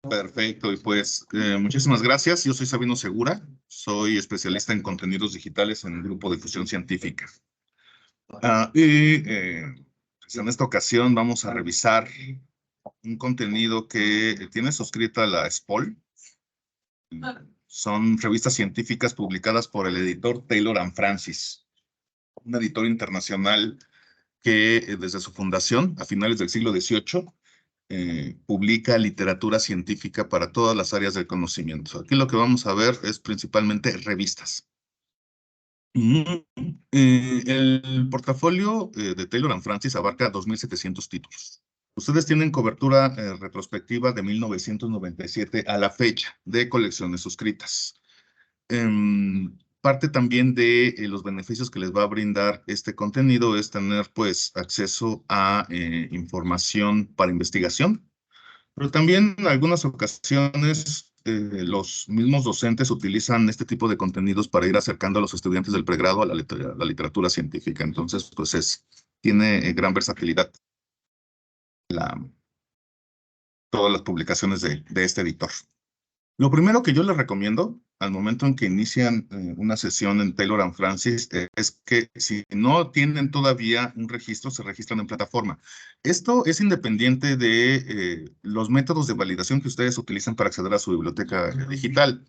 Perfecto, y pues muchísimas gracias. Yo soy Sabino Segura, soy especialista en contenidos digitales en el Grupo de Difusión Científica. Pues en esta ocasión vamos a revisar un contenido que tiene suscrita la SPOL. Son revistas científicas publicadas por el editor Taylor and Francis, un editor internacional que desde su fundación, a finales del siglo XVIII, publica literatura científica para todas las áreas del conocimiento. Aquí lo que vamos a ver es principalmente revistas. Mm, el portafolio de Taylor and Francis abarca 2.700 títulos. Ustedes tienen cobertura retrospectiva de 1997 a la fecha de colecciones suscritas. Parte también de los beneficios que les va a brindar este contenido es tener pues acceso a información para investigación, pero también en algunas ocasiones los mismos docentes utilizan este tipo de contenidos para ir acercando a los estudiantes del pregrado a la literatura científica. Entonces, pues tiene gran versatilidad todas las publicaciones de este editor. Lo primero que yo les recomiendo al momento en que inician una sesión en Taylor and Francis es que si no tienen todavía un registro, se registran en plataforma. Esto es independiente de los métodos de validación que ustedes utilizan para acceder a su biblioteca digital.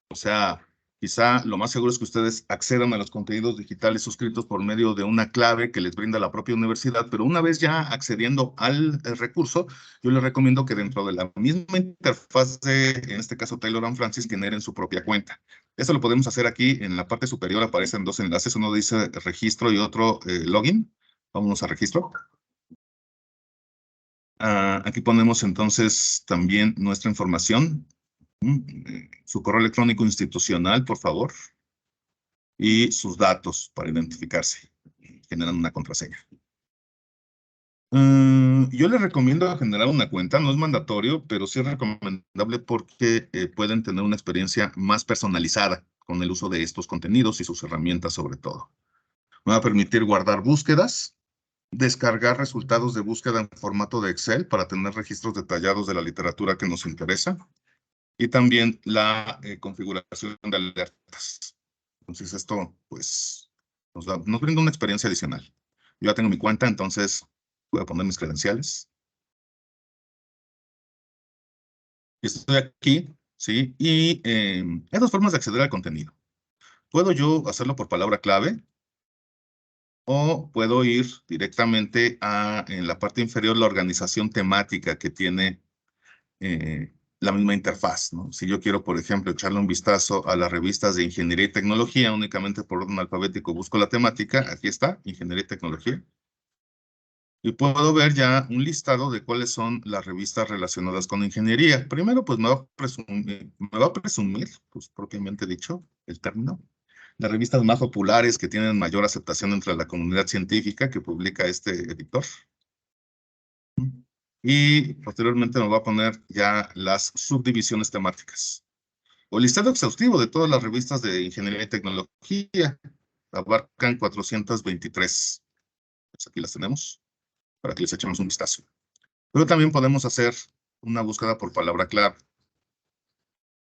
O sea, quizá lo más seguro es que ustedes accedan a los contenidos digitales suscritos por medio de una clave que les brinda la propia universidad, pero una vez ya accediendo al recurso, yo les recomiendo que dentro de la misma interfaz en este caso Taylor and Francis, generen su propia cuenta. Eso lo podemos hacer aquí. En la parte superior aparecen dos enlaces, uno dice registro y otro login. Vámonos a registro. Aquí ponemos entonces también nuestra información, su correo electrónico institucional, por favor, y sus datos para identificarse. Generan una contraseña. Yo les recomiendo generar una cuenta, no es mandatorio, pero sí es recomendable porque pueden tener una experiencia más personalizada con el uso de estos contenidos y sus herramientas sobre todo. Me va a permitir guardar búsquedas, descargar resultados de búsqueda en formato de Excel para tener registros detallados de la literatura que nos interesa y también la configuración de alertas. Entonces esto pues nos brinda una experiencia adicional. Yo ya tengo mi cuenta, entonces voy a poner mis credenciales. Estoy aquí, ¿sí? Y hay dos formas de acceder al contenido. Puedo yo hacerlo por palabra clave o puedo ir directamente en la parte inferior, la organización temática que tiene la misma interfaz, ¿no? Si yo quiero, por ejemplo, echarle un vistazo a las revistas de ingeniería y tecnología, únicamente por orden alfabético busco la temática, aquí está, ingeniería y tecnología. Y puedo ver ya un listado de cuáles son las revistas relacionadas con ingeniería. Primero, pues me va a presumir, pues propiamente dicho, el término, las revistas más populares que tienen mayor aceptación entre la comunidad científica que publica este editor. Y posteriormente me va a poner ya las subdivisiones temáticas. O listado exhaustivo de todas las revistas de ingeniería y tecnología. Abarcan 423. Pues aquí las tenemos para que les echemos un vistazo. Pero también podemos hacer una búsqueda por palabra clave.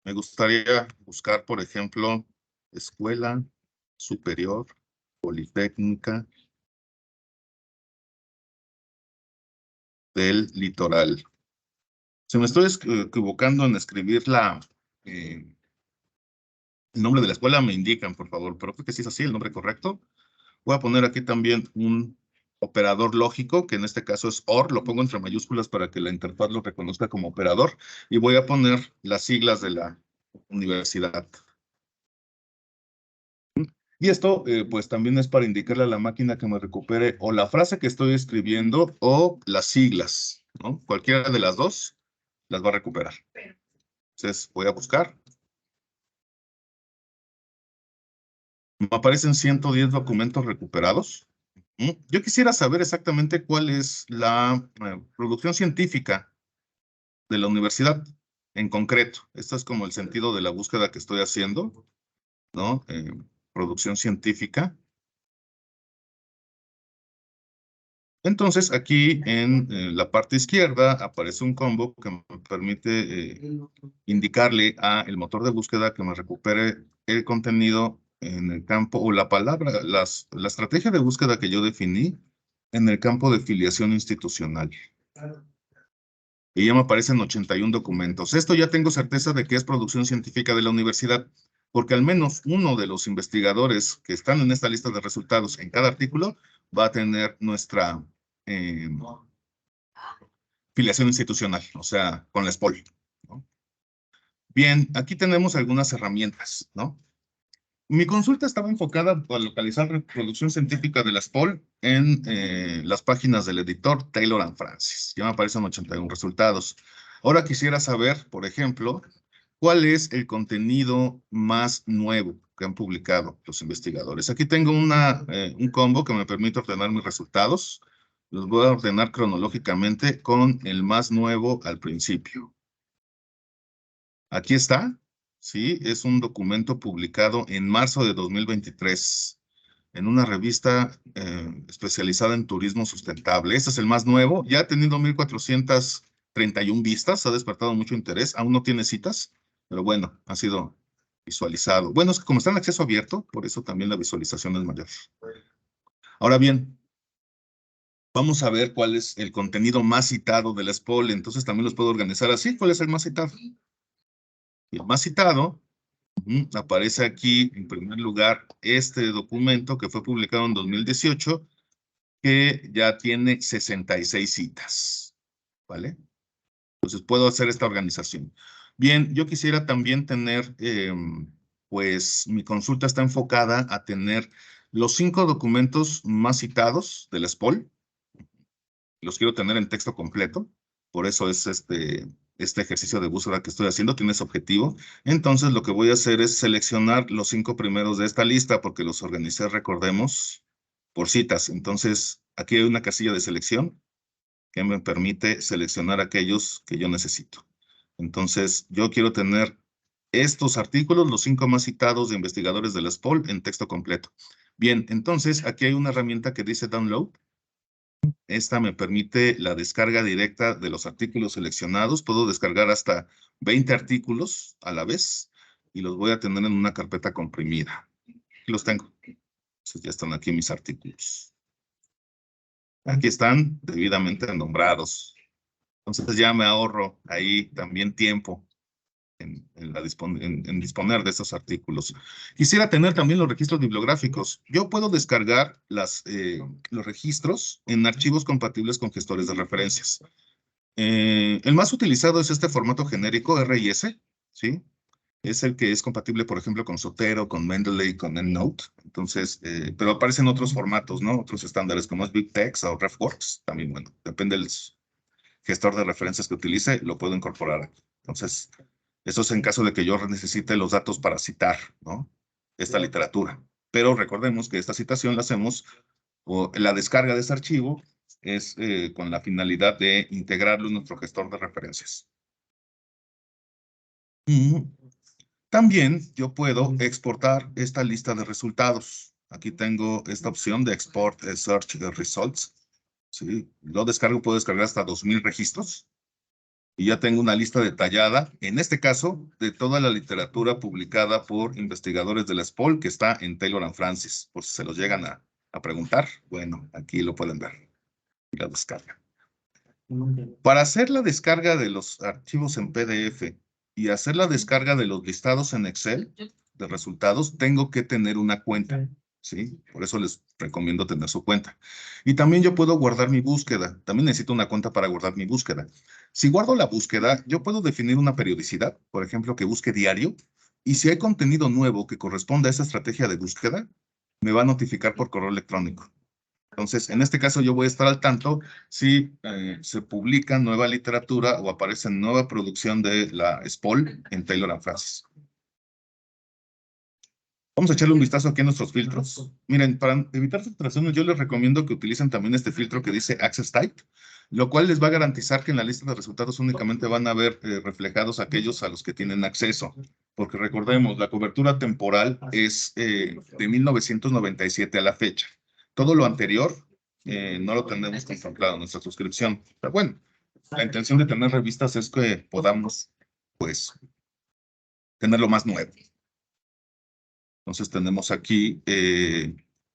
Me gustaría buscar, por ejemplo, Escuela Superior Politécnica del Litoral. Si me estoy equivocando en escribir el nombre de la escuela, me indican, por favor, pero creo que sí es así, el nombre correcto. Voy a poner aquí también un operador lógico, que en este caso es OR, lo pongo entre mayúsculas para que la interfaz lo reconozca como operador, y voy a poner las siglas de la universidad. Y esto, pues también es para indicarle a la máquina que me recupere o la frase que estoy escribiendo o las siglas, ¿no? Cualquiera de las dos las va a recuperar. Entonces, voy a buscar. Me aparecen 110 documentos recuperados. Yo quisiera saber exactamente cuál es la producción científica de la universidad en concreto. Esto es como el sentido de la búsqueda que estoy haciendo, ¿no? Producción científica. Entonces, aquí en la parte izquierda aparece un combo que me permite indicarle a el motor de búsqueda que me recupere el contenido en el campo o la palabra, la estrategia de búsqueda que yo definí en el campo de filiación institucional. Y ya me aparecen 81 documentos. Esto ya tengo certeza de que es producción científica de la universidad, porque al menos uno de los investigadores que están en esta lista de resultados en cada artículo va a tener nuestra filiación institucional, o sea, con la SPOL, ¿no? Bien, aquí tenemos algunas herramientas, ¿no? Mi consulta estaba enfocada a localizar reproducción científica de la SPOL en las páginas del editor Taylor and Francis. Ya me aparecen 81 resultados. Ahora quisiera saber, por ejemplo, cuál es el contenido más nuevo que han publicado los investigadores. Aquí tengo un combo que me permite ordenar mis resultados. Los voy a ordenar cronológicamente con el más nuevo al principio. Aquí está, sí, es un documento publicado en marzo de 2023 en una revista especializada en turismo sustentable. Este es el más nuevo, ya ha tenido 1,431 vistas, ha despertado mucho interés, aún no tiene citas, pero bueno, ha sido visualizado. Bueno, es que como está en acceso abierto, por eso también la visualización es mayor. Ahora bien, vamos a ver cuál es el contenido más citado de la SPOL, entonces también los puedo organizar así. ¿Cuál es el más citado? Y el más citado, aparece aquí en primer lugar este documento que fue publicado en 2018, que ya tiene 66 citas, ¿vale? Entonces puedo hacer esta organización. Bien, yo quisiera también tener, pues mi consulta está enfocada a tener los 5 documentos más citados de la SPOL. Los quiero tener en texto completo, por eso es este ejercicio de búsqueda que estoy haciendo, tiene ese objetivo. Entonces lo que voy a hacer es seleccionar los 5 primeros de esta lista, porque los organicé, recordemos, por citas. Entonces aquí hay una casilla de selección que me permite seleccionar aquellos que yo necesito. Entonces yo quiero tener estos artículos, los 5 más citados de investigadores de la SPOL, en texto completo. Bien, entonces aquí hay una herramienta que dice Download. Esta me permite la descarga directa de los artículos seleccionados. Puedo descargar hasta 20 artículos a la vez y los voy a tener en una carpeta comprimida. Aquí los tengo. Entonces ya están aquí mis artículos. Aquí están debidamente nombrados. Entonces ya me ahorro ahí también tiempo en disponer de estos artículos. Quisiera tener también los registros bibliográficos. Yo puedo descargar los registros en archivos compatibles con gestores de referencias. El más utilizado es este formato genérico RIS, ¿sí? Es el que es compatible, por ejemplo, con Zotero, con Mendeley, con EndNote. Entonces, pero aparecen otros formatos, ¿no? Otros estándares como es BibTeX o RefWorks. También, bueno, depende del gestor de referencias que utilice, lo puedo incorporar aquí. Entonces, eso es en caso de que yo necesite los datos para citar, ¿no? Esta literatura. Pero recordemos que esta citación la hacemos, o la descarga de este archivo es con la finalidad de integrarlo en nuestro gestor de referencias. Y también yo puedo exportar esta lista de resultados. Aquí tengo esta opción de Export Search Results. ¿Sí? Lo descargo, puedo descargar hasta 2,000 registros. Y ya tengo una lista detallada, en este caso, de toda la literatura publicada por investigadores de la SPOL que está en Taylor and Francis. Por si se los llegan a preguntar, bueno, aquí lo pueden ver. Y la descarga. Para hacer la descarga de los archivos en PDF y hacer la descarga de los listados en Excel de resultados, tengo que tener una cuenta, ¿sí? Por eso les recomiendo tener su cuenta. Y también yo puedo guardar mi búsqueda. También necesito una cuenta para guardar mi búsqueda. Si guardo la búsqueda, yo puedo definir una periodicidad, por ejemplo, que busque diario. Y si hay contenido nuevo que corresponda a esa estrategia de búsqueda, me va a notificar por correo electrónico. Entonces, en este caso yo voy a estar al tanto si se publica nueva literatura o aparece nueva producción de la SPOL en Taylor and Francis. Vamos a echarle un vistazo aquí a nuestros filtros. Miren, para evitar filtraciones, yo les recomiendo que utilicen también este filtro que dice Access Type, lo cual les va a garantizar que en la lista de resultados únicamente van a ver reflejados aquellos a los que tienen acceso. Porque recordemos, la cobertura temporal es de 1997 a la fecha. Todo lo anterior no lo tenemos contemplado en nuestra suscripción. Pero bueno, la intención de tener revistas es que podamos, pues, tener lo más nuevo. Entonces tenemos aquí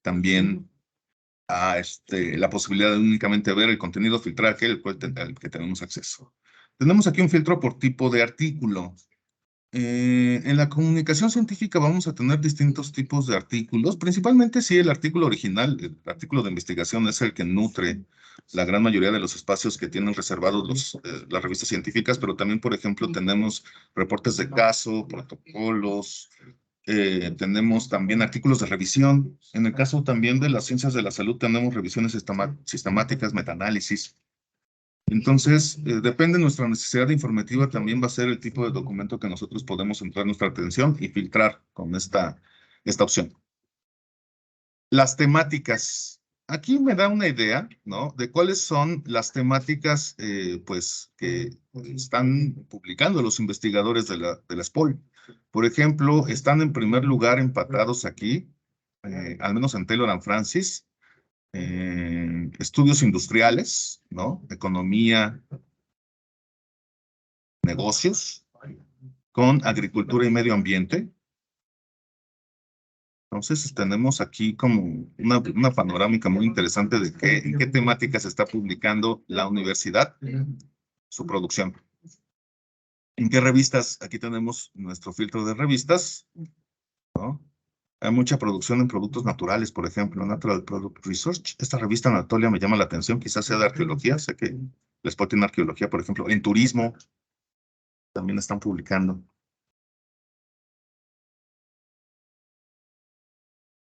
también la posibilidad de únicamente ver el contenido, filtrar aquel al que tenemos acceso. Tenemos aquí un filtro por tipo de artículo. En la comunicación científica vamos a tener distintos tipos de artículos, principalmente si el artículo original, el artículo de investigación es el que nutre la gran mayoría de los espacios que tienen reservados las revistas científicas, pero también, por ejemplo, tenemos reportes de caso, protocolos, tenemos también artículos de revisión. En el caso también de las ciencias de la salud, tenemos revisiones sistemáticas, metaanálisis. Entonces, depende de nuestra necesidad informativa, también va a ser el tipo de documento que nosotros podemos centrar nuestra atención y filtrar con esta opción. Las temáticas. Aquí me da una idea, ¿no? De cuáles son las temáticas, pues, que están publicando los investigadores de la SPOL. Por ejemplo, están en primer lugar empatados aquí, al menos en Taylor and Francis, estudios industriales, ¿no? Economía, negocios, con agricultura y medio ambiente. Entonces tenemos aquí como una panorámica muy interesante de en qué temáticas está publicando la universidad, su producción. ¿En qué revistas? Aquí tenemos nuestro filtro de revistas, ¿no? Hay mucha producción en productos naturales, por ejemplo, Natural Product Research. Esta revista Anatolia me llama la atención, quizás sea de arqueología, sé que les puedo tener arqueología, por ejemplo, en turismo también están publicando.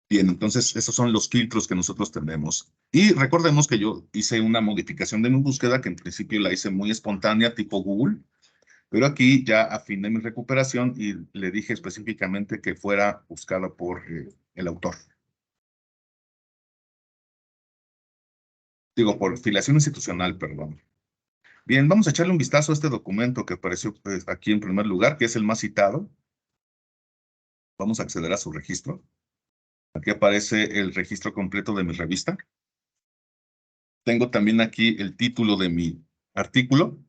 Bien, entonces esos son los filtros que nosotros tenemos. Y recordemos que yo hice una modificación de mi búsqueda, que en principio la hice muy espontánea, tipo Google, pero aquí ya afiné mi recuperación y le dije específicamente que fuera buscada por el autor. Digo, por filiación institucional, perdón. Bien, vamos a echarle un vistazo a este documento que apareció pues, aquí en primer lugar, que es el más citado. Vamos a acceder a su registro. Aquí aparece el registro completo de mi revista. Tengo también aquí el título de mi artículo.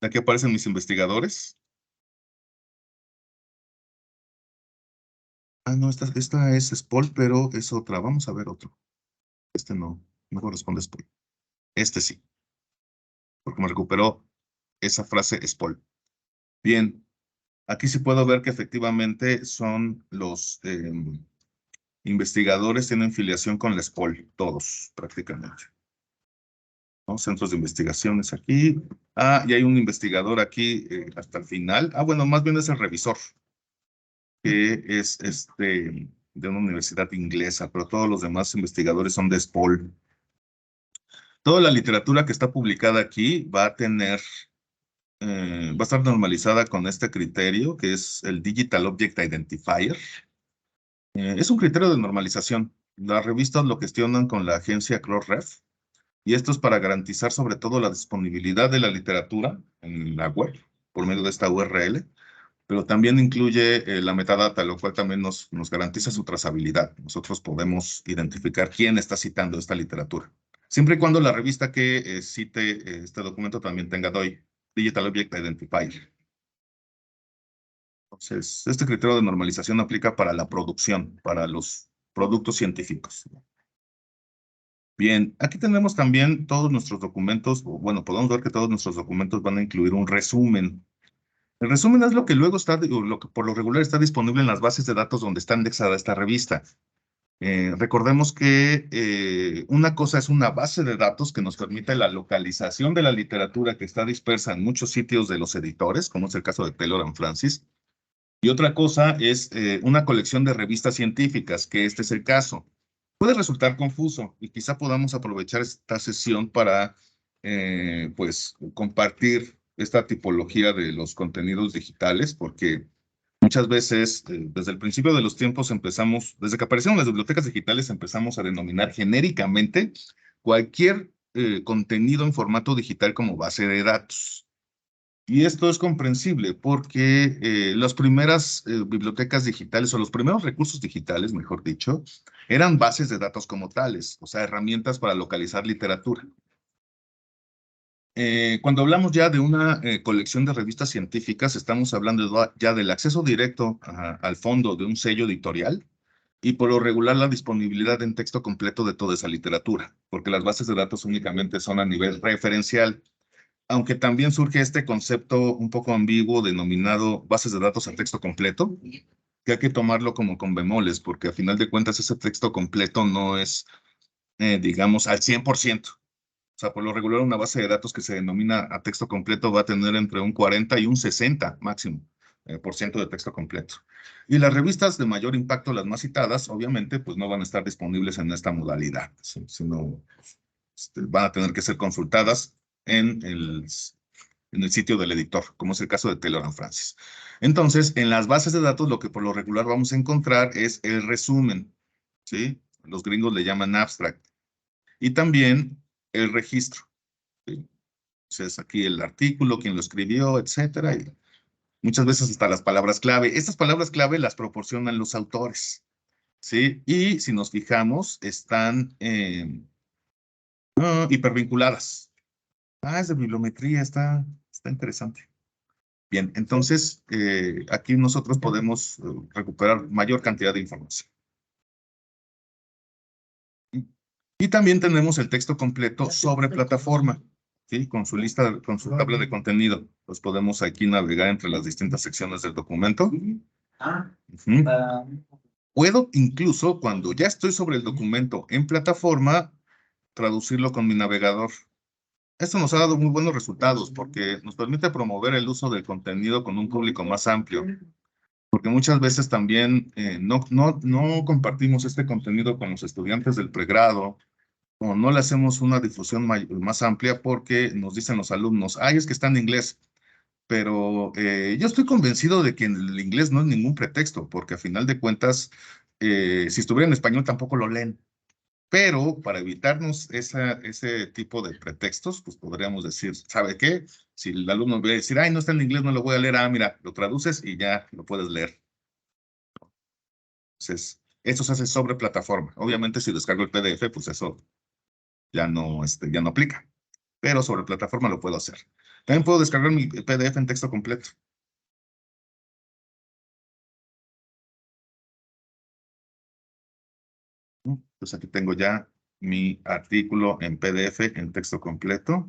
Aquí aparecen mis investigadores. Ah, no, esta es SPOL, pero es otra. Vamos a ver otro. Este no corresponde a SPOL. Este sí, porque me recuperó esa frase SPOL. Bien, aquí sí puedo ver que efectivamente son los investigadores, tienen filiación con la SPOL, todos prácticamente. ¿No? Centros de investigaciones aquí. Ah, y hay un investigador aquí hasta el final. Ah, bueno, más bien es el revisor, que es de una universidad inglesa, pero todos los demás investigadores son de SPOL. Toda la literatura que está publicada aquí va a estar normalizada con este criterio, que es el Digital Object Identifier. Es un criterio de normalización. Las revistas lo gestionan con la agencia Crossref, y esto es para garantizar sobre todo la disponibilidad de la literatura en la web por medio de esta URL, pero también incluye la metadata, lo cual también nos garantiza su trazabilidad. Nosotros podemos identificar quién está citando esta literatura, siempre y cuando la revista que cite este documento también tenga DOI, Digital Object Identifier. Entonces, este criterio de normalización aplica para la producción, para los productos científicos. Bien, aquí tenemos también todos nuestros documentos, bueno, podemos ver que todos nuestros documentos van a incluir un resumen. El resumen es lo que luego está, o lo que por lo regular está disponible en las bases de datos donde está indexada esta revista. Recordemos que una cosa es una base de datos que nos permite la localización de la literatura que está dispersa en muchos sitios de los editores, como es el caso de Taylor and Francis. Y otra cosa es una colección de revistas científicas, que este es el caso. Puede resultar confuso y quizá podamos aprovechar esta sesión para, pues, compartir esta tipología de los contenidos digitales, porque muchas veces, desde el principio de los tiempos desde que aparecieron las bibliotecas digitales, empezamos a denominar genéricamente cualquier contenido en formato digital como base de datos. Y esto es comprensible porque las primeras bibliotecas digitales o los primeros recursos digitales, mejor dicho, eran bases de datos como tales, o sea, herramientas para localizar literatura. Cuando hablamos ya de una colección de revistas científicas, estamos hablando ya del acceso directo al fondo de un sello editorial y por lo regular la disponibilidad en texto completo de toda esa literatura, porque las bases de datos únicamente son a nivel referencial, aunque también surge este concepto un poco ambiguo denominado bases de datos a texto completo, que hay que tomarlo como con bemoles, porque a final de cuentas ese texto completo no es, digamos, al 100%. O sea, por lo regular una base de datos que se denomina a texto completo va a tener entre un 40 y un 60 máximo por ciento de texto completo. Y las revistas de mayor impacto, las más citadas, obviamente, pues no van a estar disponibles en esta modalidad, sino van a tener que ser consultadas en el sitio del editor, como es el caso de Taylor and Francis. Entonces, en las bases de datos, lo que por lo regular vamos a encontrar es el resumen, ¿sí? Los gringos le llaman abstract. Y también el registro. ¿Sí? Entonces, aquí el artículo, quién lo escribió, etcétera. Y muchas veces hasta las palabras clave. Estas palabras clave las proporcionan los autores. ¿Sí? Y si nos fijamos, están hipervinculadas. Ah, es de bibliometría, está interesante. Bien, entonces aquí nosotros podemos recuperar mayor cantidad de información. Y también tenemos el texto completo sobre plataforma, ¿sí? Con su lista, con su tabla de contenido. Pues podemos aquí navegar entre las distintas secciones del documento. Ujú. Puedo incluso, cuando ya estoy sobre el documento en plataforma, traducirlo con mi navegador. Esto nos ha dado muy buenos resultados porque nos permite promover el uso del contenido con un público más amplio. Porque muchas veces también no compartimos este contenido con los estudiantes del pregrado o no le hacemos una difusión más amplia porque nos dicen los alumnos, ay, es que está en inglés, pero yo estoy convencido de que el inglés no es ningún pretexto, porque a final de cuentas, si estuviera en español tampoco lo leen. Pero para evitarnos ese tipo de pretextos, pues podríamos decir, ¿sabe qué? Si el alumno va a decir, ay, no está en inglés, no lo voy a leer, mira, lo traduces y ya lo puedes leer. Entonces, eso se hace sobre plataforma. Obviamente, si descargo el PDF, pues eso ya no aplica. Pero sobre plataforma lo puedo hacer. También puedo descargar mi PDF en texto completo. Pues aquí tengo ya mi artículo en PDF en texto completo.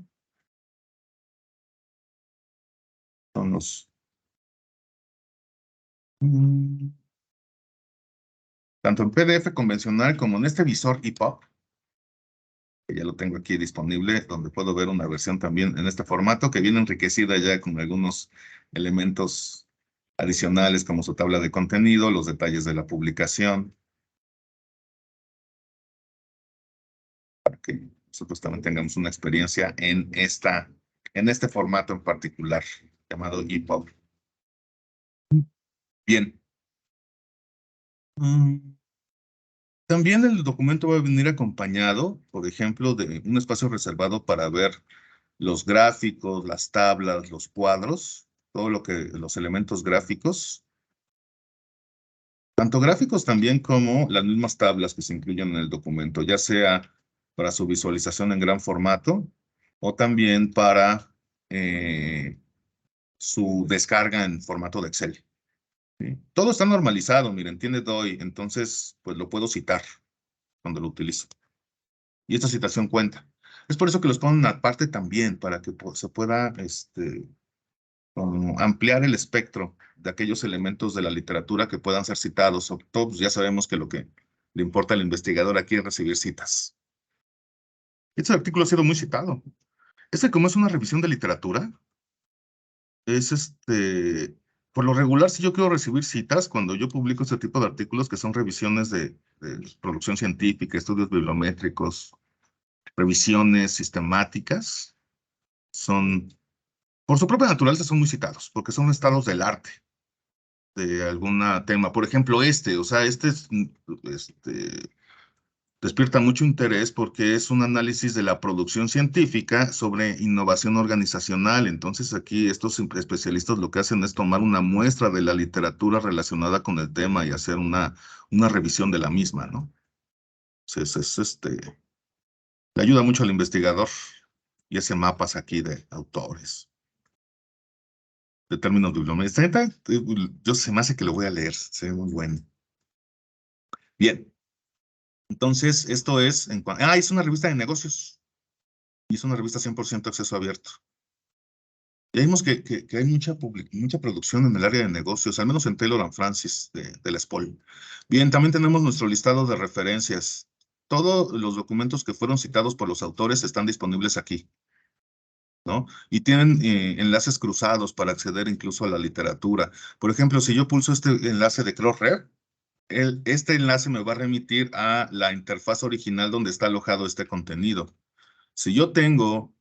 Son los... mm, tanto en PDF convencional como en este visor EPUB, que ya lo tengo aquí disponible, donde puedo ver una versión también en este formato que viene enriquecida ya con algunos elementos adicionales como su tabla de contenido, los detalles de la publicación, para que nosotros también tengamos una experiencia en este formato en particular, llamado EPUB. Bien. Mm, También el documento va a venir acompañado, por ejemplo, de un espacio reservado para ver los gráficos, las tablas, los cuadros, todo lo que, los elementos gráficos, tanto gráficos también como las mismas tablas que se incluyen en el documento, ya sea para su visualización en gran formato o también para su descarga en formato de Excel. ¿Sí? Todo está normalizado, miren, tiene DOI, entonces pues lo puedo citar cuando lo utilizo. Y esta citación cuenta. Es por eso que los ponen aparte también, para que se pueda como ampliar el espectro de aquellos elementos de la literatura que puedan ser citados. Sobre todo, pues ya sabemos que lo que le importa al investigador aquí es recibir citas. Este artículo ha sido muy citado. Como es una revisión de literatura, es por lo regular, si yo quiero recibir citas, cuando yo publico este tipo de artículos que son revisiones de producción científica, estudios bibliométricos, revisiones sistemáticas, son, por su propia naturaleza, son muy citados, porque son estados del arte de algún tema. Por ejemplo, o sea, este despierta mucho interés porque es un análisis de la producción científica sobre innovación organizacional. Entonces aquí estos especialistas lo que hacen es tomar una muestra de la literatura relacionada con el tema y hacer una revisión de la misma, ¿no? Entonces, le ayuda mucho al investigador y ese mapas aquí de autores, de términos bibliográficos. Yo se me hace que lo voy a leer, se ve muy bueno. Bien, entonces esto es es una revista de negocios y es una revista 100% acceso abierto. Ya vimos que hay mucha producción en el área de negocios, al menos en Taylor & Francis de la SPOL. Bien, también tenemos nuestro listado de referencias. Todos los documentos que fueron citados por los autores están disponibles aquí, ¿no? Y tienen enlaces cruzados para acceder incluso a la literatura. Por ejemplo, si yo pulso este enlace de Crossref, este enlace me va a remitir a la interfaz original donde está alojado este contenido. Si yo tengo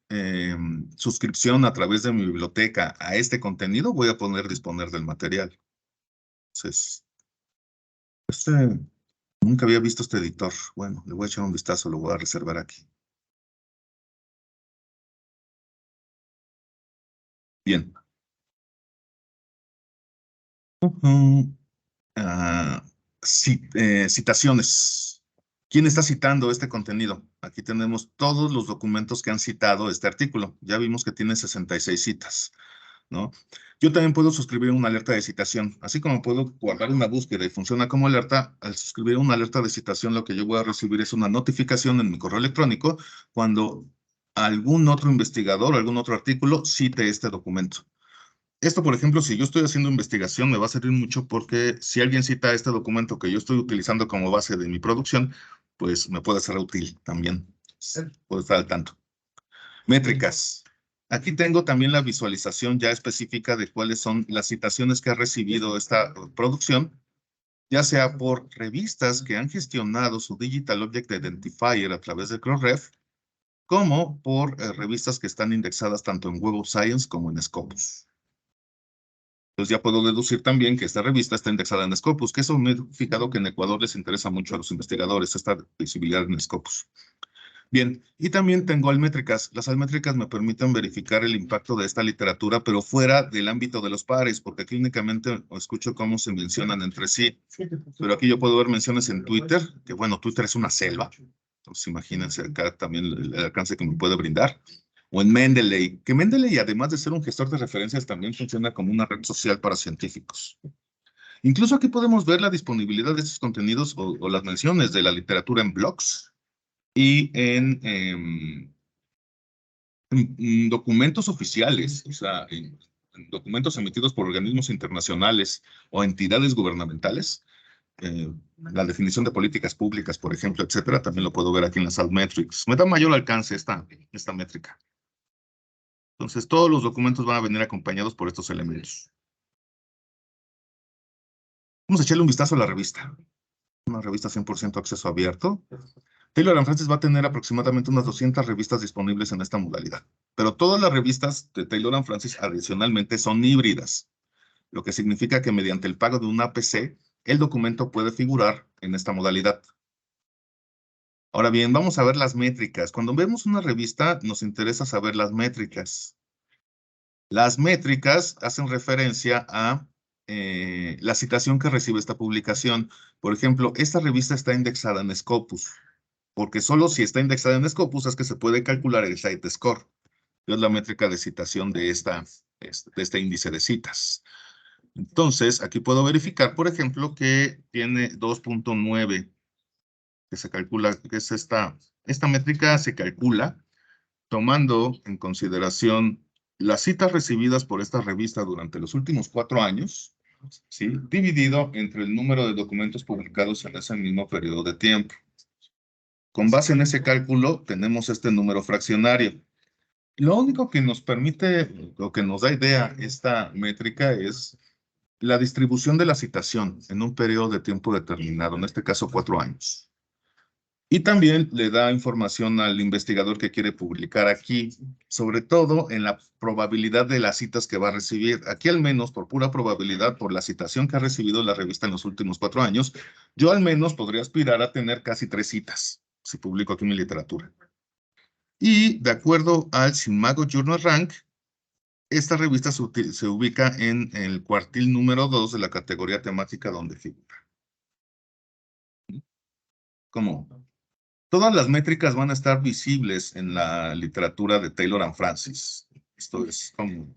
suscripción a través de mi biblioteca a este contenido, voy a poder disponer del material. Entonces, nunca había visto este editor. Bueno, le voy a echar un vistazo, lo voy a reservar aquí. Bien. Ah, citaciones. ¿Quién está citando este contenido? Aquí tenemos todos los documentos que han citado este artículo. Ya vimos que tiene 66 citas, ¿no? Yo también puedo suscribir una alerta de citación, así como puedo guardar una búsqueda y funciona como alerta. Al suscribir una alerta de citación, lo que yo voy a recibir es una notificación en mi correo electrónico cuando algún otro investigador o algún otro artículo cite este documento. Esto, por ejemplo, si yo estoy haciendo investigación, me va a servir mucho porque si alguien cita este documento que yo estoy utilizando como base de mi producción, pues me puede ser útil también. Puedo estar al tanto. Métricas. Aquí tengo también la visualización ya específica de cuáles son las citaciones que ha recibido esta producción, ya sea por revistas que han gestionado su Digital Object Identifier a través de Crossref, como por revistas que están indexadas tanto en Web of Science como en Scopus. Entonces ya puedo deducir también que esta revista está indexada en Scopus, que eso me he fijado que en Ecuador les interesa mucho a los investigadores, esta visibilidad en Scopus. Bien, y también tengo almétricas. Las almétricas me permiten verificar el impacto de esta literatura, pero fuera del ámbito de los pares, porque aquí únicamente escucho cómo se mencionan entre sí. Pero aquí yo puedo ver menciones en Twitter, que bueno, Twitter es una selva. Entonces imagínense acá también el alcance que me puede brindar. O en Mendeley, que Mendeley, además de ser un gestor de referencias, también funciona como una red social para científicos. Incluso aquí podemos ver la disponibilidad de estos contenidos o las menciones de la literatura en blogs y en documentos oficiales, o sea, en documentos emitidos por organismos internacionales o entidades gubernamentales. La definición de políticas públicas, por ejemplo, etcétera, también lo puedo ver aquí en las Altmetrics. Me da mayor alcance esta métrica. Entonces, todos los documentos van a venir acompañados por estos elementos. Vamos a echarle un vistazo a la revista. Una revista 100% acceso abierto. Taylor & Francis va a tener aproximadamente unas 200 revistas disponibles en esta modalidad. Pero todas las revistas de Taylor & Francis adicionalmente son híbridas, lo que significa que mediante el pago de una APC, el documento puede figurar en esta modalidad. Ahora bien, vamos a ver las métricas. Cuando vemos una revista, nos interesa saber las métricas. Las métricas hacen referencia a la citación que recibe esta publicación. Por ejemplo, esta revista está indexada en Scopus, porque solo si está indexada en Scopus es que se puede calcular el site score, que es la métrica de citación de este índice de citas. Entonces, aquí puedo verificar, por ejemplo, que tiene 2.9, que se calcula, que es esta métrica se calcula tomando en consideración las citas recibidas por esta revista durante los últimos 4 años, ¿sí? Dividido entre el número de documentos publicados en ese mismo periodo de tiempo. Con base en ese cálculo, tenemos este número fraccionario. Lo único que nos permite, o que nos da idea esta métrica es la distribución de la citación en un periodo de tiempo determinado, en este caso 4 años. Y también le da información al investigador que quiere publicar aquí, sobre todo en la probabilidad de las citas que va a recibir. Aquí al menos, por pura probabilidad, por la citación que ha recibido la revista en los últimos 4 años, yo al menos podría aspirar a tener casi 3 citas. si publico aquí mi literatura. Y de acuerdo al Simago Journal Rank, esta revista se ubica en el cuartil número 2 de la categoría temática donde figura. ¿Cómo? Todas las métricas van a estar visibles en la literatura de Taylor and Francis. Esto es como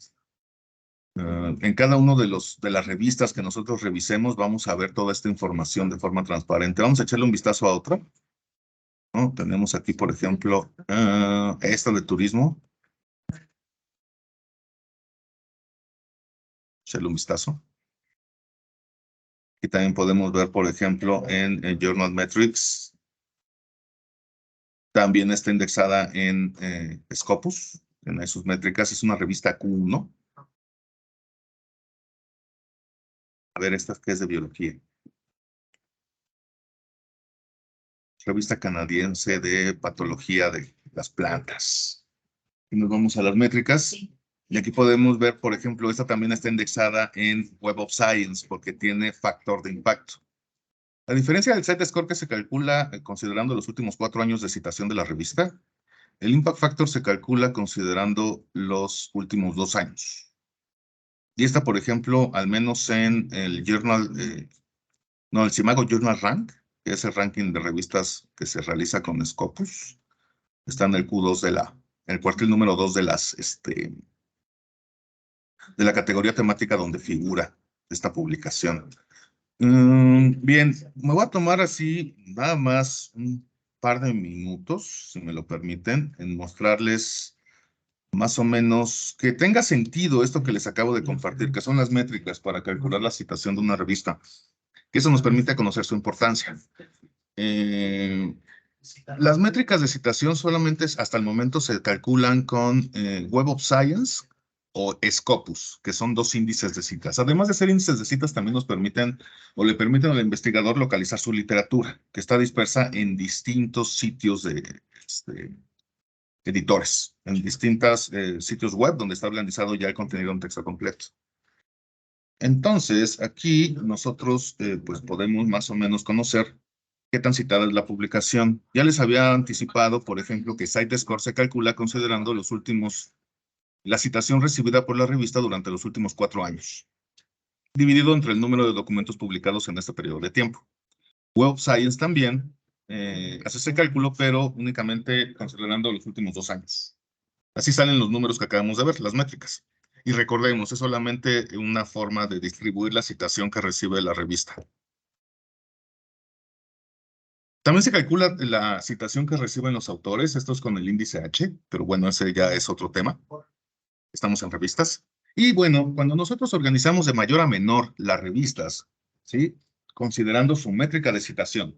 en cada uno de las revistas que nosotros revisemos, vamos a ver toda esta información de forma transparente. Vamos a echarle un vistazo a otra, ¿no? Tenemos aquí, por ejemplo, esta de turismo. Echarle un vistazo. Y también podemos ver, por ejemplo, en Journal Metrics. También está indexada en Scopus, en sus métricas. Es una revista Q1. A ver, esta que es de biología. Revista canadiense de patología de las plantas. Y nos vamos a las métricas. Y aquí podemos ver, por ejemplo, esta también está indexada en Web of Science porque tiene factor de impacto. A diferencia del set score que se calcula considerando los últimos 4 años de citación de la revista, el impact factor se calcula considerando los últimos 2 años. Y esta, por ejemplo, al menos en el el Simago Journal Rank, que es el ranking de revistas que se realiza con Scopus, está en el Q2 en el cuartil número 2 de la categoría temática donde figura esta publicación. Bien, me voy a tomar así nada más un par de minutos, si me lo permiten, en mostrarles más o menos que tenga sentido esto que les acabo de compartir, que son las métricas para calcular la citación de una revista, que eso nos permite conocer su importancia. Las métricas de citación solamente hasta el momento se calculan con Web of Science o Scopus, que son 2 índices de citas. Además de ser índices de citas, también nos permiten o le permiten al investigador localizar su literatura, que está dispersa en distintos sitios de editores, en distintos sitios web donde está organizado ya el contenido en texto completo. Entonces, aquí nosotros pues podemos más o menos conocer qué tan citada es la publicación. Ya les había anticipado, por ejemplo, que SiteScore se calcula considerando la citación recibida por la revista durante los últimos 4 años, dividido entre el número de documentos publicados en este periodo de tiempo. Web Science también hace ese cálculo, pero únicamente considerando los últimos 2 años. Así salen los números que acabamos de ver, las métricas. Y recordemos, es solamente una forma de distribuir la citación que recibe la revista. También se calcula la citación que reciben los autores, esto es con el índice H, pero bueno, ese ya es otro tema. Estamos en revistas. Y bueno, cuando nosotros organizamos de mayor a menor las revistas, ¿sí? Considerando su métrica de citación,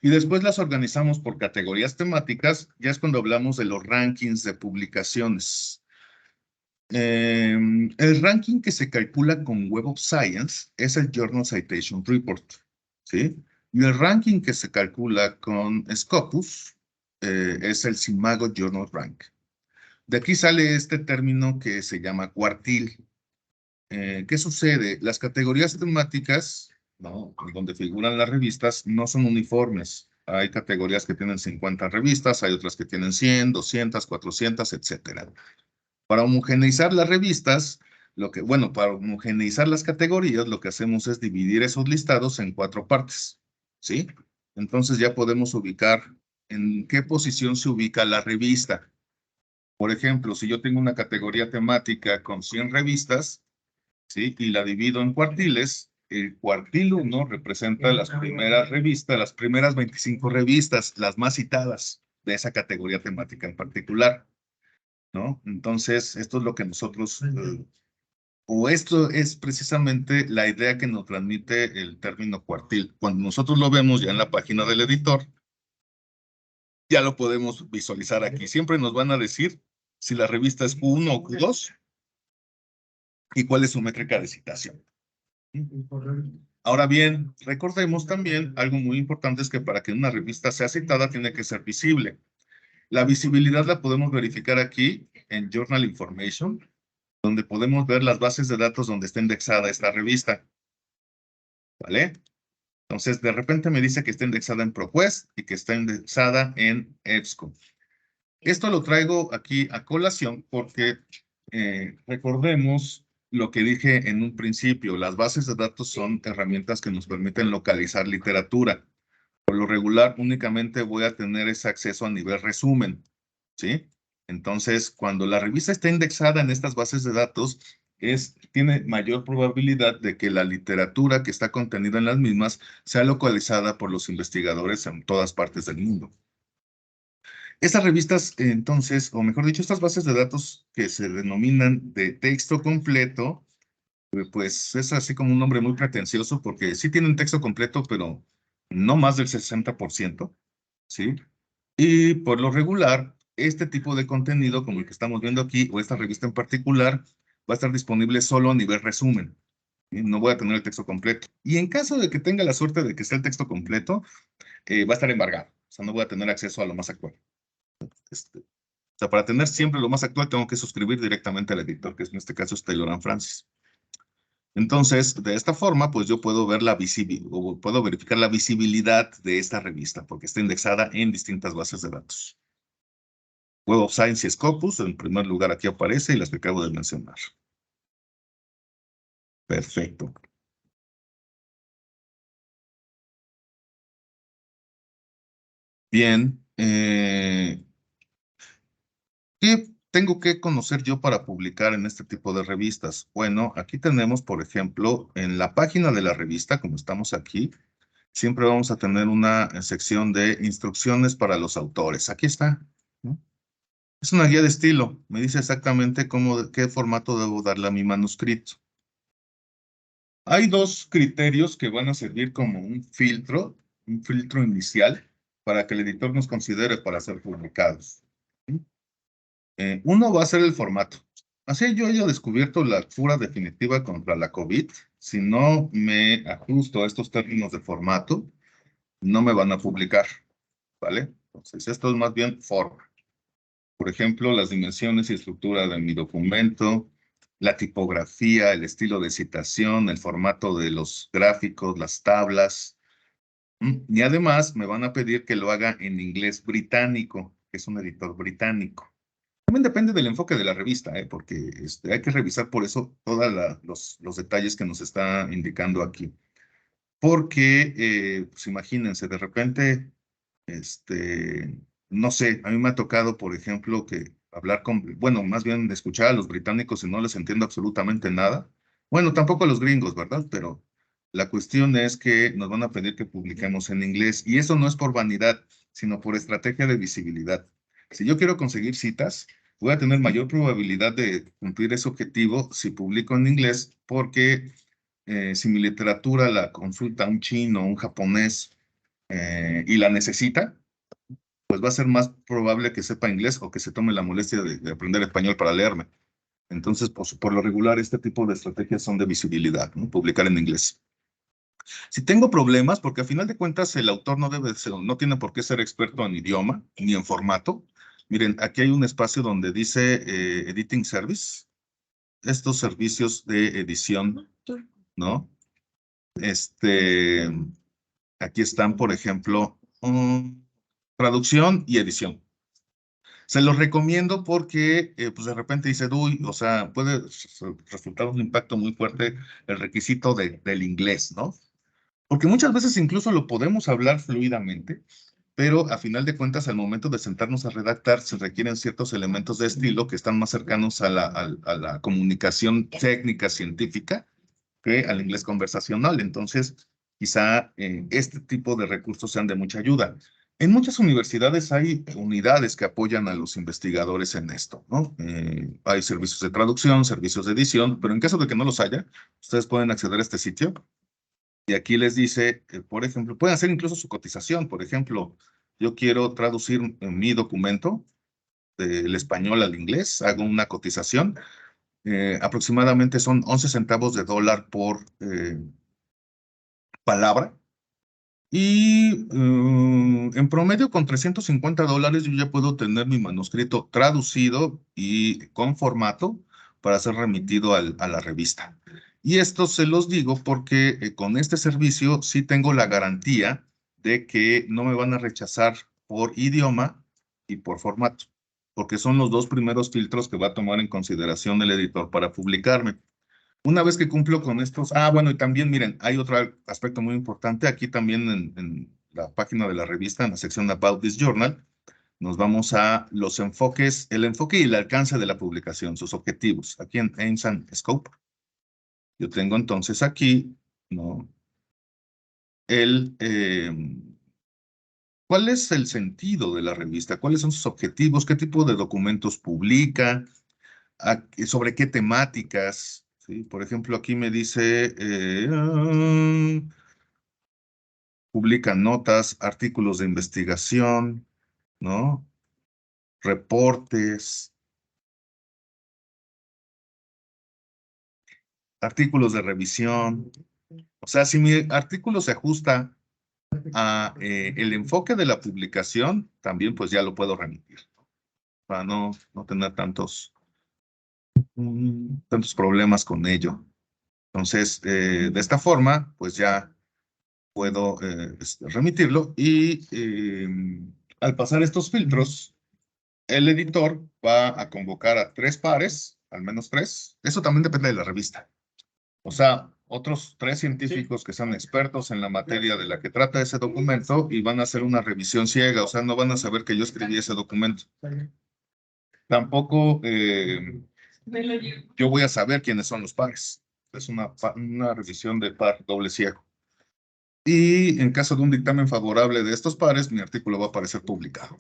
y después las organizamos por categorías temáticas, ya es cuando hablamos de los rankings de publicaciones. El ranking que se calcula con Web of Science es el Journal Citation Report, ¿sí? Y el ranking que se calcula con Scopus es el Simago Journal Rank. De aquí sale este término que se llama cuartil. ¿Qué sucede? Las categorías temáticas, ¿no? Donde figuran las revistas, no son uniformes. Hay categorías que tienen 50 revistas, hay otras que tienen 100, 200, 400, etcétera. Para homogeneizar las revistas, para homogeneizar las categorías, lo que hacemos es dividir esos listados en 4 partes, ¿sí? Entonces ya podemos ubicar en qué posición se ubica la revista. Por ejemplo, si yo tengo una categoría temática con 100 revistas, ¿sí? Y la divido en cuartiles, el cuartil 1 representa las primeras revistas, las primeras 25 revistas, las más citadas de esa categoría temática en particular, ¿no? Entonces, esto es lo que nosotros, o esto es precisamente la idea que nos transmite el término cuartil. Cuando nosotros lo vemos ya en la página del editor, ya lo podemos visualizar aquí. Siempre nos van a decir si la revista es Q1 o Q2 y cuál es su métrica de citación. Ahora bien, recordemos también algo muy importante es que para que una revista sea citada tiene que ser visible. La visibilidad la podemos verificar aquí en Journal Information, donde podemos ver las bases de datos donde está indexada esta revista. ¿Vale? Entonces, de repente me dice que está indexada en ProQuest y que está indexada en EBSCO. Esto lo traigo aquí a colación porque recordemos lo que dije en un principio. Las bases de datos son herramientas que nos permiten localizar literatura. Por lo regular, únicamente voy a tener ese acceso a nivel resumen, ¿sí? Entonces, cuando la revista está indexada en estas bases de datos, tiene mayor probabilidad de que la literatura que está contenida en las mismas sea localizada por los investigadores en todas partes del mundo. Estas revistas, entonces, o mejor dicho, estas bases de datos que se denominan de texto completo, pues es así como un nombre muy pretencioso porque sí tienen texto completo, pero no más del 60%, ¿sí? Y por lo regular, este tipo de contenido, como el que estamos viendo aquí, o esta revista en particular, va a estar disponible solo a nivel resumen. ¿Sí? No voy a tener el texto completo. Y en caso de que tenga la suerte de que esté el texto completo, va a estar embargado. O sea, no voy a tener acceso a lo más actual. O sea, para tener siempre lo más actual, tengo que suscribir directamente al editor, que en este caso es Taylor & Francis. Entonces, de esta forma, pues yo puedo ver la visibilidad, o puedo verificar la visibilidad de esta revista, porque está indexada en distintas bases de datos. Web of Science y Scopus, en primer lugar aquí aparece y las que acabo de mencionar. Perfecto. Bien, ¿qué tengo que conocer yo para publicar en este tipo de revistas? Bueno, aquí tenemos, por ejemplo, en la página de la revista, como estamos aquí, siempre vamos a tener una sección de instrucciones para los autores. Aquí está, ¿no? Es una guía de estilo. Me dice exactamente qué formato debo darle a mi manuscrito. Hay dos criterios que van a servir como un filtro inicial para que el editor nos considere para ser publicados. Uno va a ser el formato. Así yo haya descubierto la cura definitiva contra la COVID. Si no me ajusto a estos términos de formato, no me van a publicar, ¿vale? Entonces, esto es más bien forma. Por ejemplo, las dimensiones y estructura de mi documento, la tipografía, el estilo de citación, el formato de los gráficos, las tablas. Y además me van a pedir que lo haga en inglés británico, que es un editor británico. También depende del enfoque de la revista, porque hay que revisar por eso todos los detalles que nos está indicando aquí. Porque, pues imagínense, de repente, este, no sé, a mí me ha tocado, por ejemplo, que hablar bueno, más bien de escuchar a los británicos y no les entiendo absolutamente nada. Bueno, tampoco a los gringos, ¿verdad? Pero la cuestión es que nos van a pedir que publiquemos en inglés y eso no es por vanidad, sino por estrategia de visibilidad. Si yo quiero conseguir citas, voy a tener mayor probabilidad de cumplir ese objetivo si publico en inglés porque si mi literatura la consulta un chino, un japonés y la necesita, pues va a ser más probable que sepa inglés o que se tome la molestia de aprender español para leerme. Entonces, pues, por lo regular, este tipo de estrategias son de visibilidad, ¿no? Publicar en inglés. Si tengo problemas, porque a final de cuentas el autor no debe ser, no tiene por qué ser experto en idioma ni en formato. Miren, aquí hay un espacio donde dice Editing Service, estos servicios de edición, ¿no? Este, aquí están, por ejemplo, traducción y edición. Se los recomiendo porque, pues de repente dice, uy, o sea, puede resultar un impacto muy fuerte el requisito del inglés, ¿no? Porque muchas veces incluso lo podemos hablar fluidamente, pero a final de cuentas, al momento de sentarnos a redactar, se requieren ciertos elementos de estilo que están más cercanos a la comunicación técnica, científica, que al inglés conversacional. Entonces, quizá este tipo de recursos sean de mucha ayuda. En muchas universidades hay unidades que apoyan a los investigadores en esto, ¿no? Hay servicios de traducción, servicios de edición, pero en caso de que no los haya, ustedes pueden acceder a este sitio y aquí les dice, por ejemplo, pueden hacer incluso su cotización. Por ejemplo, yo quiero traducir mi documento del español al inglés, hago una cotización. Aproximadamente son 11 centavos de dólar por palabra. Y en promedio con $350 yo ya puedo tener mi manuscrito traducido y con formato para ser remitido a la revista. Y esto se los digo porque con este servicio sí tengo la garantía de que no me van a rechazar por idioma y por formato, porque son los dos primeros filtros que va a tomar en consideración el editor para publicarme. Una vez que cumplo con estos, bueno, y también miren, hay otro aspecto muy importante aquí también en la página de la revista, en la sección About This Journal, nos vamos a los enfoques, el enfoque y el alcance de la publicación, sus objetivos, aquí en Aims and Scope. Yo tengo entonces aquí, ¿no? ¿Cuál es el sentido de la revista? ¿Cuáles son sus objetivos? ¿Qué tipo de documentos publica? ¿Sobre qué temáticas? ¿Sí? Por ejemplo, aquí me dice, publica notas, artículos de investigación, ¿no? Reportes, artículos de revisión. O sea, si mi artículo se ajusta a el enfoque de la publicación, también pues ya lo puedo remitir para no tener tantos problemas con ello. Entonces, de esta forma, pues ya puedo remitirlo y al pasar estos filtros, el editor va a convocar a 3 pares, al menos 3. Eso también depende de la revista. O sea, otros 3 científicos que son expertos en la materia de la que trata ese documento y van a hacer una revisión ciega, o sea, no van a saber que yo escribí ese documento. Tampoco yo voy a saber quiénes son los pares. Es una revisión de par doble ciego. Y en caso de un dictamen favorable de estos pares, mi artículo va a aparecer publicado.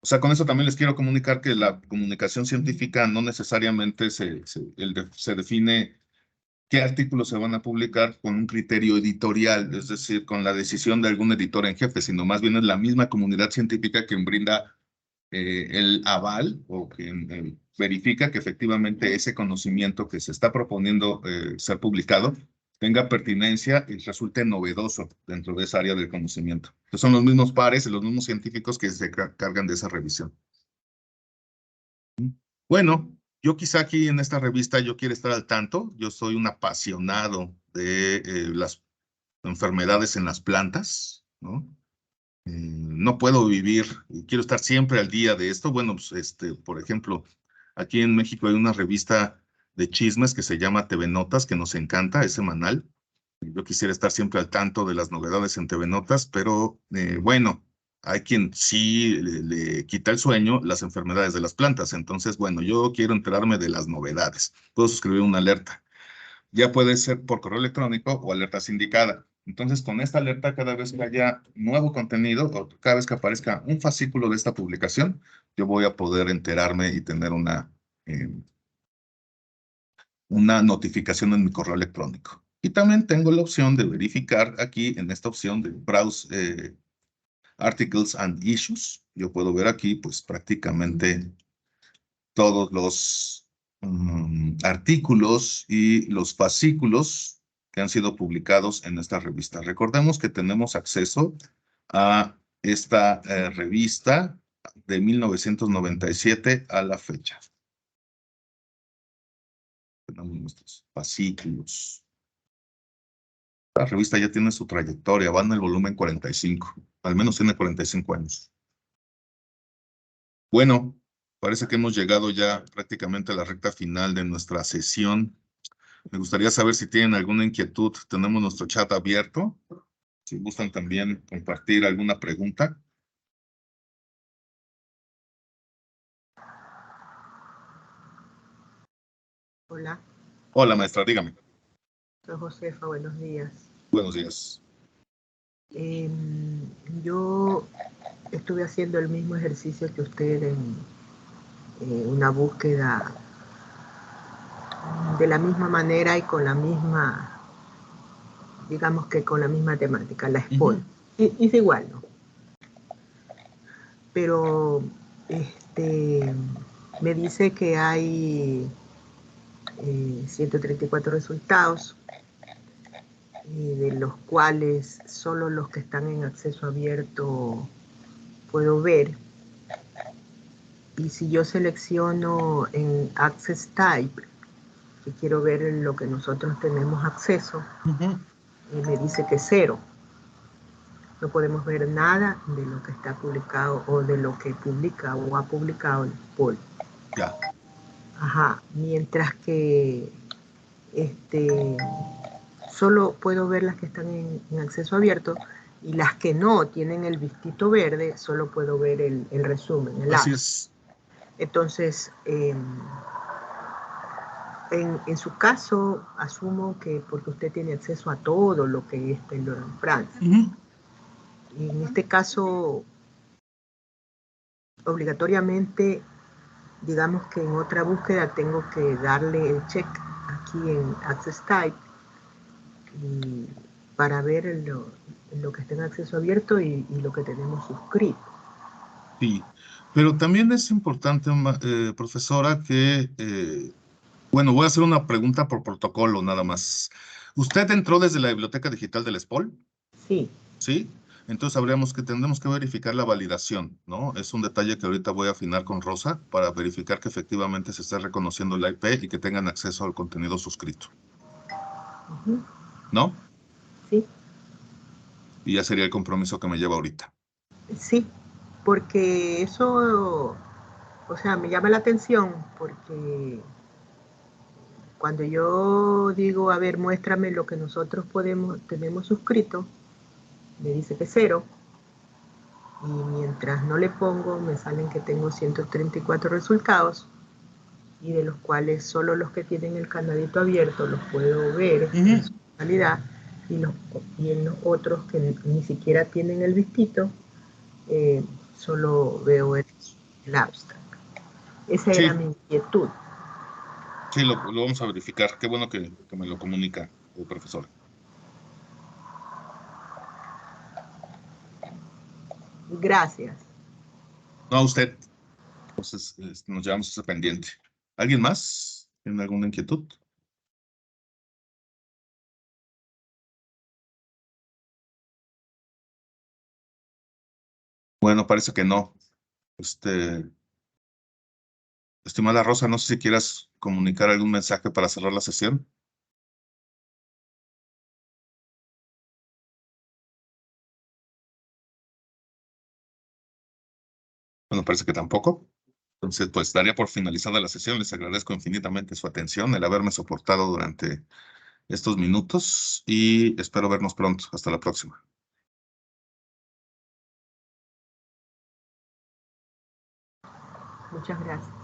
O sea, con eso también les quiero comunicar que la comunicación científica no necesariamente se define qué artículos se van a publicar con un criterio editorial, es decir, con la decisión de algún editor en jefe, sino más bien es la misma comunidad científica quien brinda el aval o quien verifica que efectivamente ese conocimiento que se está proponiendo ser publicado tenga pertinencia y resulte novedoso dentro de esa área del conocimiento. Entonces son los mismos pares y los mismos científicos que se cargan de esa revisión. Bueno, yo quizá aquí en esta revista yo quiero estar al tanto. Yo soy un apasionado de las enfermedades en las plantas, ¿no? No puedo vivir, y quiero estar siempre al día de esto. Bueno, pues, por ejemplo, aquí en México hay una revista de chismes que se llama TV Notas, que nos encanta, es semanal. Yo quisiera estar siempre al tanto de las novedades en TV Notas, pero bueno, hay quien sí le quita el sueño las enfermedades de las plantas. Entonces, bueno, yo quiero enterarme de las novedades. Puedo suscribir una alerta. Ya puede ser por correo electrónico o alerta sindicada. Entonces, con esta alerta, cada vez que haya nuevo contenido o cada vez que aparezca un fascículo de esta publicación, yo voy a poder enterarme y tener una notificación en mi correo electrónico. Y también tengo la opción de verificar aquí en esta opción de Browse Articles and Issues. Yo puedo ver aquí, pues prácticamente todos los artículos y los fascículos que han sido publicados en esta revista. Recordemos que tenemos acceso a esta revista de 1997 a la fecha. Tenemos nuestros fascículos. La revista ya tiene su trayectoria, va en el volumen 45, al menos tiene 45 años. Bueno, parece que hemos llegado ya prácticamente a la recta final de nuestra sesión. Me gustaría saber si tienen alguna inquietud. Tenemos nuestro chat abierto. Si gustan también compartir alguna pregunta. Hola, Hola, maestra, dígame. soy Josefa, buenos días. Buenos días. Yo estuve haciendo el mismo ejercicio que usted en una búsqueda de la misma manera y con la misma, digamos que con la misma temática, la SPOL. Hice igual, ¿no? Pero me dice que hay 134 resultados, de los cuales solo los que están en acceso abierto puedo ver. Y si yo selecciono en Access Type, que quiero ver lo que nosotros tenemos acceso, y me dice que 0. No podemos ver nada de lo que está publicado o de lo que publica o ha publicado el Paul. Ya. Ajá, mientras que solo puedo ver las que están en acceso abierto, y las que no tienen el vistito verde, solo puedo ver el resumen, el Así abstract. es. Entonces, en su caso, asumo que porque usted tiene acceso a todo lo que es Taylor & Franz. Y en este caso, obligatoriamente, digamos que en otra búsqueda tengo que darle el check aquí en Access Type y para ver lo que está en acceso abierto y lo que tenemos suscrito. Sí, pero también es importante, profesora, que, bueno, voy a hacer una pregunta por protocolo nada más. ¿Usted entró desde la Biblioteca Digital del SPOL? Sí. ¿Sí? Entonces tendremos que verificar la validación, ¿no? Es un detalle que ahorita voy a afinar con Rosa para verificar que efectivamente se esté reconociendo la IP y que tengan acceso al contenido suscrito, ¿no? Sí. Y ya sería el compromiso que me lleva ahorita. Sí, porque eso, o sea, me llama la atención porque cuando yo digo, a ver, muéstrame lo que nosotros tenemos suscrito, me dice que 0, y mientras no le pongo, me salen que tengo 134 resultados, y de los cuales solo los que tienen el candadito abierto los puedo ver en su totalidad, y en los otros que ni siquiera tienen el vistito, solo veo el abstract. Esa era mi Sí, inquietud. sí, lo vamos a verificar. Qué bueno que me lo comunica el profesor. Gracias. No, a usted. Entonces, nos llevamos ese pendiente. ¿Alguien más? ¿Tiene alguna inquietud? Bueno, parece que no. Este, estimada Rosa, no sé si quieras comunicar algún mensaje para cerrar la sesión. Bueno, parece que tampoco. Entonces, pues daría por finalizada la sesión. Les agradezco infinitamente su atención, el haberme soportado durante estos minutos y espero vernos pronto. Hasta la próxima. Muchas gracias.